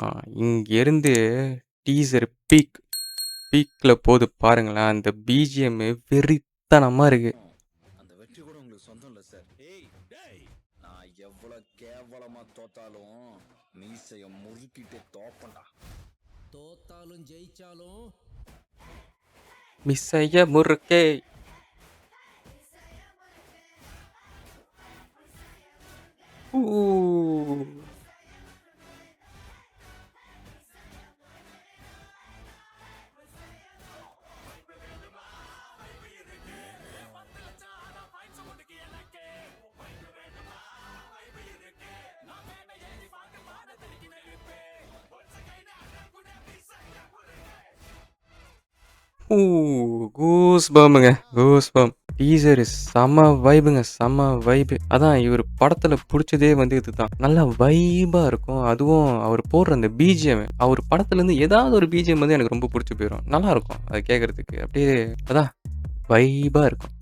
ஆ இங்கேருந்து டீசர் பீக்ல போது பாருங்களேன். அந்த பிஜிஎம் வெறித்தனமா இருக்கு. அந்த வெற்றி கூட உங்களுக்கு சொந்தம் இல்ல சார். நான் எவ்வளவு கேவலமா தோத்தாலும் மீசைய முறுக்கிட்டு தோப்பண்டா. தோத்தாலும் ஜெயிச்சாலும் மிஸ்ஸைய முறுக்கே. ஊ. ஊ. கூஸ்பம்ப்ங்க. கூஸ்பம்ப். டீசர் செம்ம வைபுங்க. செம்ம வைபு. அதான் இவரு படத்துல புடிச்சதே வந்து இதுதான். நல்லா வைபா இருக்கும். அதுவும் அவரு போடுற அந்த பிஜிஎம். அவரு படத்துலருந்து ஏதாவது ஒரு பிஜிஎம் வந்து எனக்கு ரொம்ப புடிச்சு போயிரும். நல்லாருக்கும். அத கேட்கறதுக்கு. அப்படியே அதான் வைபா இருக்கும்.